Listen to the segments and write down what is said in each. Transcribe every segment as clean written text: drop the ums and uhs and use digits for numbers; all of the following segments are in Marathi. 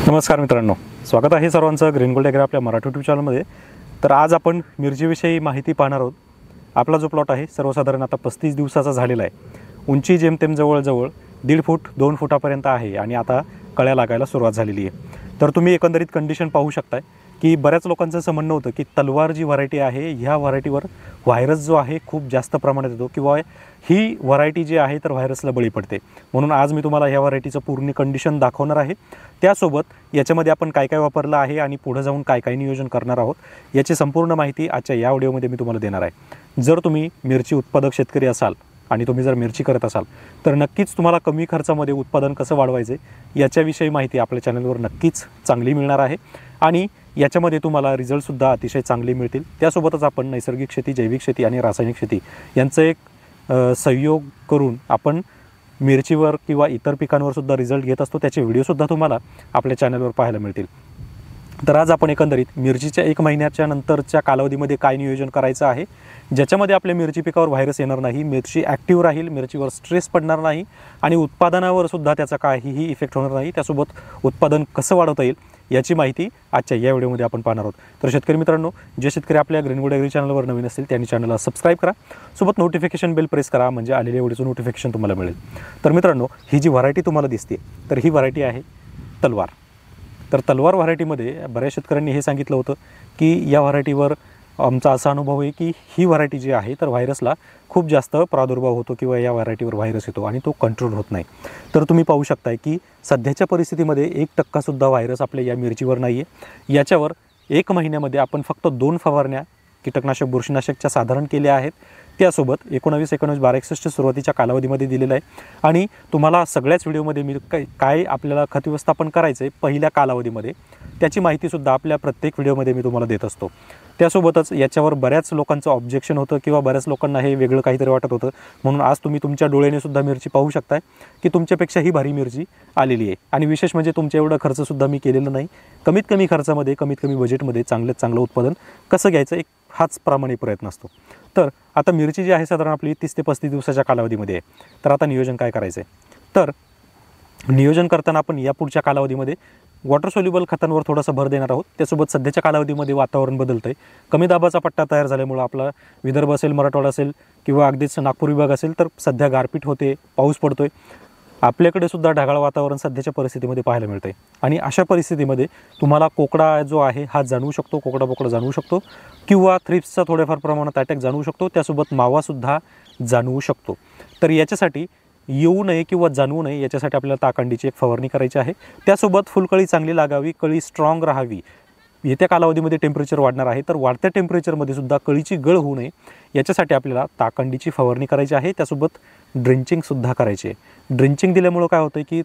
नमस्कार मित्रांनो, स्वागत आहे सर्वांचं ग्रीन गोल्ड ॲग्रो आपल्या मराठी यूट्यूब चॅनलमध्ये। तर आज आपण मिरचीविषयी माहिती पाहणार आहोत। आपला जो प्लॉट आहे सर्वसाधारण आता 35 दिवसाचा झालेला आहे। उंची जेमतेम जवळजवळ 1.5 फूट 2 फुटापर्यंत आहे आणि आता कळ्या लागायला सुरुवात झालेली आहे। तर तुम्ही एकंदरीत कंडिशन पाहू शकताय की बऱ्याच लोकांचं असं म्हणणं होतं की तलवार जी व्हरायटी आहे ह्या व्हरायटीवर व्हायरस जो आहे खूप जास्त प्रमाणात येतो किंवा ही व्हरायटी जी आहे तर व्हायरसला बळी पडते। म्हणून आज मी तुम्हाला ह्या व्हरायटीचं पूर्ण कंडिशन दाखवणार आहे। त्यासोबत याच्यामध्ये आपण काय काय वापरलं आहे आणि पुढे जाऊन काय काय नियोजन करणार आहोत याची संपूर्ण माहिती आजच्या या व्हिडिओमध्ये मी तुम्हाला देणार आहे। जर तुम्ही मिरची उत्पादक शेतकरी असाल आणि तुम्ही जर मिरची करत असाल तर नक्कीच तुम्हाला कमी खर्चामध्ये उत्पादन कसं वाढवायचे याच्याविषयी माहिती आपल्या चॅनलवर नक्कीच चांगली मिळणार आहे आणि याच्यामध्ये तुम्हाला रिझल्टसुद्धा अतिशय चांगले मिळतील। त्यासोबतच आपण नैसर्गिक शेती, जैविक शेती आणि रासायनिक शेती यांचं एक संयोग करून आपण मिरचीवर किंवा इतर पिकांवर सुद्धा रिझल्ट घेत असतो। त्याचे व्हिडिओसुद्धा तुम्हाला आपल्या चॅनलवर पाहायला मिळतील। तर आज आपण एकंदरीत मिरचीच्या 1 महिन्याच्या नंतरच्या कालावधीमध्ये काय नियोजन करायचं आहे ज्याच्यामध्ये आपल्या मिरची पिकावर व्हायरस येणार नाही, मिरची ॲक्टिव्ह राहील, मिरचीवर स्ट्रेस पडणार नाही आणि उत्पादनावर सुद्धा त्याचा काहीही इफेक्ट होणार नाही। त्यासोबत उत्पादन कसं वाढवता येईल याची माहिती आजच्या या व्हिडिओमध्ये आपण पाहणार आहोत। तर शेतकरी मित्रांनो, जे शेतकरी आपल्या ग्रीन गोल्ड ॲग्रो चॅनलवर नवीन असतील त्यांनी चॅनलला सबस्क्राईब करा, सोबत नोटिफिकेशन बेल प्रेस करा म्हणजे आलेल्या व्हिडिओचं नोटिफिकेशन तुम्हाला मिळेल। तर मित्रांनो, ही जी व्हरायटी तुम्हाला दिसते तर ही व्हरायटी आहे तलवार। तर तलवार व्हरायटीमध्ये बऱ्याच शेतकऱ्यांनी हे सांगितलं होतं की या व्हरायटीवर आमचा असा अनुभव आहे की ही व्हरायटी जी आहे तर व्हायरसला खूप जास्त प्रादुर्भाव होतो किंवा या व्हरायटीवर व्हायरस येतो आणि तो कंट्रोल होत नाही। तर तुम्ही पाहू शकताय की सध्याच्या परिस्थितीमध्ये 1% व्हायरस आपल्या या मिरचीवर नाही आहे। याच्यावर 1 महिन्यामध्ये आपण फक्त 2 फवारण्या कीटकनाशक, बुरशीनाशकच्या साधारण केल्या आहेत। त्यासोबत 19-19-12-61 सुरुवातीच्या कालावधीमध्ये दिलेलं आहे आणि तुम्हाला सगळ्याच व्हिडिओमध्ये मी काय आपल्याला खत व्यवस्थापन करायचं आहे पहिल्या कालावधीमध्ये त्याची माहितीसुद्धा आपल्या प्रत्येक व्हिडिओमध्ये मी तुम्हाला देत असतो। त्यासोबतच याच्यावर बऱ्याच लोकांचं ऑब्जेक्शन होतं किंवा बऱ्याच लोकांना हे वेगळं काहीतरी वाटत होतं, म्हणून आज तुम्ही तुमच्या डोळ्याने सुद्धा मिरची पाहू शकताय की तुमच्यापेक्षाही भारी मिरची आलेली आहे। आणि विशेष म्हणजे तुमच्या एवढा खर्चसुद्धा मी केलेलं नाही। कमीत कमी खर्चामध्ये, कमीत कमी बजेटमध्ये चांगल्यात चांगलं उत्पादन कसं घ्यायचं एक हाच प्रामाणिक प्रयत्न असतो। तर आता मिरची जी आहे साधारण आपली 30 ते 35 दिवसाच्या कालावधीमध्ये आहे। तर आता नियोजन काय करायचं आहे, तर नियोजन करताना आपण या पुढच्या कालावधीमध्ये वॉटर सोल्युबल खतांवर थोडासा भर देणार आहोत। त्यासोबत सध्याच्या कालावधीमध्ये वातावरण बदलतं आहे, कमी दाबाचा पट्टा तयार झाल्यामुळे आपला विदर्भ असेल, मराठवाडा असेल किंवा अगदीच नागपूर विभाग असेल तर सध्या गारपीट होते, पाऊस पडतोय, आपल्याकडे सुद्धा ढगाळ वातावरण सध्याच्या परिस्थितीमध्ये पाहायला मिळतंय आणि अशा परिस्थितीमध्ये तुम्हाला कोकडा जो आहे हा जाणवू शकतो, कोकडा जाणवू शकतो किंवा थ्रिप्सचा थोड्याफार प्रमाणात अटॅक जाणवू शकतो, त्यासोबत मावासुद्धा जाणवू शकतो। तर याच्यासाठी येऊ नये किंवा जाणवू नये याच्यासाठी आपल्याला ताकंडीची एक फवारणी करायची आहे। त्यासोबत फुलकळी चांगली लागावी, कळी स्ट्रॉंग राहावी। येत्या कालावधीमध्ये टेम्परेचर वाढणार आहे तर वाढत्या टेम्परेचरमध्ये सुद्धा कळीची गळ होऊ नये याच्यासाठी आपल्याला ताकंडीची फवारणी करायची आहे। त्यासोबत ड्रिंचिंगसुद्धा करायची आहे। ड्रिंचिंग दिल्यामुळं काय होतं की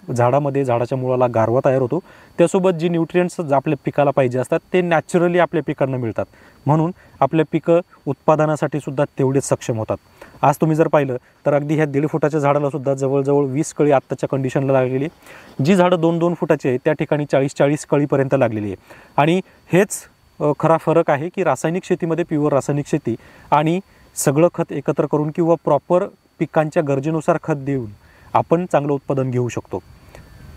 झाडामध्ये, झाडाच्या मुळाला गारवा तयार होतो, त्यासोबत जी न्यूट्रिएंट्स आपल्या पिकाला पाहिजे असतात ते नॅचरली आपल्या पिकांना मिळतात, म्हणून आपल्या पिकं उत्पादनासाठी सुद्धा तेवढेच सक्षम होतात। आज तुम्ही जर पाहिलं तर अगदी ह्या 1.5 फुटाच्या झाडाला सुद्धा जवळजवळ 20 कळी आत्ताच्या कंडिशनला लागलेली आहे। जी झाडं 2-2 फुटाची आहे त्या ठिकाणी 40-40 कळीपर्यंत लागलेली आहे आणि हेच खरा फरक आहे की रासायनिक शेतीमध्ये, प्युअर रासायनिक शेती आणि सगळं खत एकत्र करून किंवा प्रॉपर पिकांच्या गरजेनुसार खत देऊन आपण चांगलं उत्पादन घेऊ शकतो।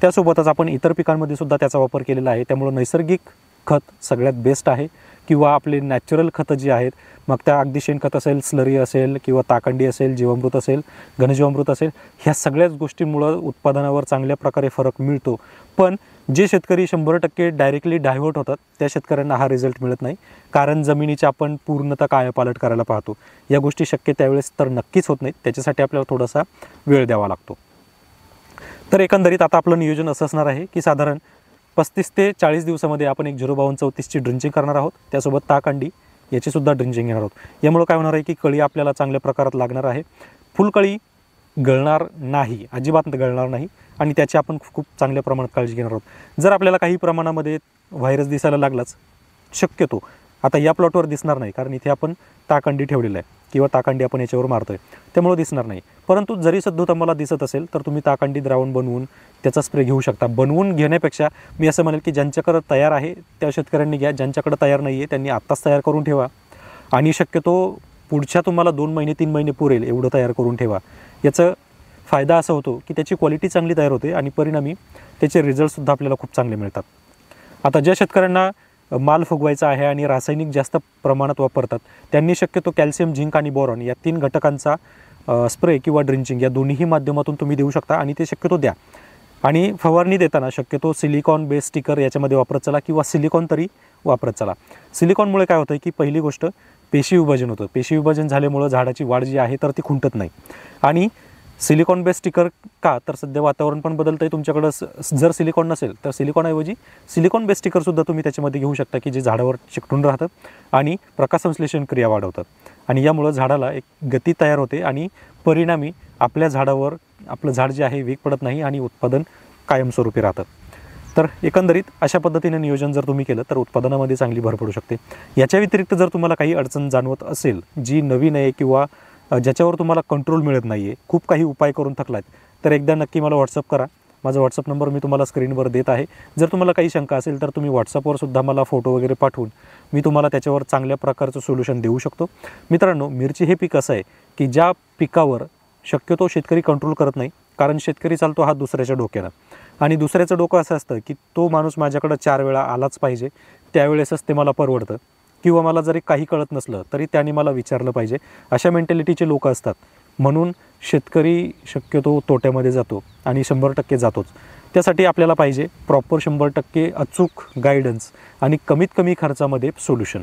त्यासोबतच आपण इतर पिकांमध्ये सुद्धा त्याचा वापर केलेला आहे, त्यामुळे नैसर्गिक खत सगळ्यात बेस्ट आहे किंवा आपले नॅचरल खतं जी आहेत, मग त्या अगदी शेणखत असेल, स्लरी असेल किंवा ताकंडी असेल, जीवामृत असेल, घनजीवामृत असेल, ह्या सगळ्याच गोष्टींमुळं उत्पादनावर चांगल्या प्रकारे फरक मिळतो। पण जे शेतकरी 100% डायरेक्टली डायव्हर्ट होतात त्या शेतकऱ्यांना हा रिझल्ट मिळत नाही, कारण जमिनीची आपण पूर्णतः कायापालट करायला पाहतो। या गोष्टी शक्य त्यावेळेस तर नक्कीच होत नाहीत, त्याच्यासाठी आपल्याला थोडासा वेळ द्यावा लागतो। तर एकंदरीत आता आपलं नियोजन असं असणार आहे की साधारण 35 ते 40 दिवसामध्ये आपण एक 05234ची ड्रिंचिंग करणार आहोत, त्यासोबत ताकंडी याचीसुद्धा ड्रिंचिंग घेणार आहोत। यामुळे काय होणार आहे की कळी आपल्याला चांगल्या प्रकारात लागणार आहे, फुलकळी गळणार नाही, अजिबात गळणार नाही आणि त्याची आपण खूप चांगल्या प्रमाणात काळजी घेणार आहोत। जर आपल्याला काही प्रमाणामध्ये व्हायरस दिसायला लागलाच, शक्यतो आता या प्लॉटवर दिसणार नाही कारण इथे आपण ताकंडी ठेवलेलं आहे किंवा ताकंडी आपण याच्यावर मारतोय त्यामुळे दिसणार नाही, परंतु जरी सध्या तुम्हाला दिसत असेल तर तुम्ही ताकंडी द्रावण बनवून त्याचा स्प्रे घेऊ शकता। बनवून घेण्यापेक्षा मी असं म्हणेल की ज्यांच्याकडे तयार आहे त्या शेतकऱ्यांनी घ्या, ज्यांच्याकडे तयार नाही आहे त्यांनी आत्ताच तयार करून ठेवा आणि शक्यतो पुढच्या तुम्हाला 2 महिने 3 महिने पुरेल एवढं तयार करून ठेवा। याचं फायदा असा होतो की त्याची क्वालिटी चांगली तयार होते आणि परिणामी त्याचे रिझल्टसुद्धा आपल्याला खूप चांगले मिळतात. आता ज्या शेतकऱ्यांना माल फुगवायचा आहे आणि रासायनिक जास्त प्रमाणात वापरतात त्यांनी शक्यतो कॅल्शियम, झिंक आणि बोरॉन या 3 घटकांचा स्प्रे किंवा ड्रिंचिंग या दोन्ही माध्यमातून तुम्ही देऊ शकता आणि ते शक्यतो द्या. आणि फवारणी देताना शक्यतो सिलिकॉन बेस स्टिकर याच्यामध्ये वापरत चला किंवा सिलिकॉन तरी वापरत चला. सिलिकॉनमुळे काय होतं की पहिली गोष्ट पेशी विभाजन होतं. पेशी विभाजन झाल्यामुळं झाडाची वाढ जी आहे तर ती खुंटत नाही. आणि सिलिकॉन बेस स्टिकर का तर सध्या वातावरण पण बदलतं आहे. तुमच्याकडं जर सिलिकॉन नसेल तर सिलिकॉनऐवजी सिलिकॉन बेस स्टिकरसुद्धा तुम्ही त्याच्यामध्ये घेऊ शकता की जे झाडावर चिकटून राहतं आणि प्रकाशसंश्लेषण क्रिया वाढवतात. आणि यामुळं झाडाला एक गती तयार होते आणि परिणामी आपल्या झाडावर आपलं झाड जे आहे वेग पडत नाही आणि उत्पादन कायमस्वरूपी राहतं. तर एकंदरीत अशा पद्धतीने नियोजन जर तुम्ही केलं तर उत्पादनामध्ये चांगली भर पडू शकते. याच्या व्यतिरिक्त जर तुम्हाला काही अडचण जाणवत असेल जी नवीन आहे किंवा ज्याच्यावर तुम्हाला कंट्रोल मिळत नाही आहे, खूप काही उपाय करून थकलात, तर एकदा नक्की मला व्हॉट्सअप करा. माझा व्हॉट्सअप नंबर मी तुम्हाला स्क्रीनवर देत आहे. जर तुम्हाला काही शंका असेल तर तुम्ही व्हॉट्सअपवर सुद्धा मला फोटो वगैरे पाठवून मी तुम्हाला त्याच्यावर चांगल्या प्रकारचं सोल्युशन देऊ शकतो. मित्रांनो, मिरची हे पीक असं आहे की ज्या पिकावर शक्यतो शेतकरी कंट्रोल करत नाही, कारण शेतकरी चालतो हा दुसऱ्याच्या डोक्यानं. आणि दुसऱ्याचं डोकं असं असतं की तो माणूस माझ्याकडं 4 वेळा आलाच पाहिजे, त्यावेळेसच ते मला परवडतं, किंवा मला जरी काही कळत नसलं तरी त्याने मला विचारलं पाहिजे. अशा मेंटॅलिटीचे लोक असतात. म्हणून शेतकरी शक्यतो तोट्यामध्ये जातो आणि 100% जातोच. त्यासाठी आपल्याला पाहिजे प्रॉपर 100% अचूक गायडन्स आणि कमीत कमी खर्चामध्ये सोल्युशन.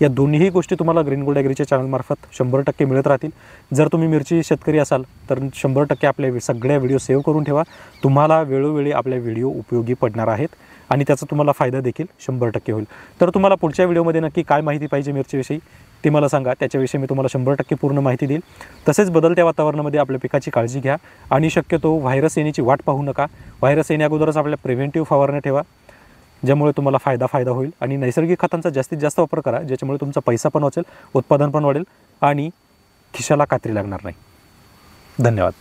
या दोन्ही गोष्टी तुम्हाला ग्रीन गोल्ड ॲग्रीच्या चॅनलमार्फत 100% मिळत राहतील. जर तुम्ही मिरची शेतकरी असाल तर 100% आपल्या सगळ्या व्हिडिओ सेव्ह करून ठेवा. तुम्हाला वेळोवेळी आपल्या व्हिडिओ उपयोगी पडणार आहेत आणि त्याचा तुम्हाला फायदा देखील 100% होईल. तर तुम्हाला पुढच्या व्हिडिओमध्ये नक्की काय माहिती पाहिजे मिरचीविषयी ते मला सांगा. त्याच्याविषयी मी तुम्हाला 100% पूर्ण माहिती देईल. तसेच बदलत्या वातावरणामध्ये आपल्या पिकाची काळजी घ्या आणि शक्यतो व्हायरस येण्याची वाट पाहू नका. व्हायरस येण्याअगोदरच आपल्या प्रिव्हेंटिव्ह फवारण्या ठेवा, ज्यामुळे तुम्हाला फायदा होईल. आणि नैसर्गिक खतांचा जास्तीत जास्त वापर करा, ज्याच्यामुळे तुमचा पैसा पण वाचेल, उत्पादन पण वाढेल आणि खिशाला कात्री लागणार नाही. धन्यवाद.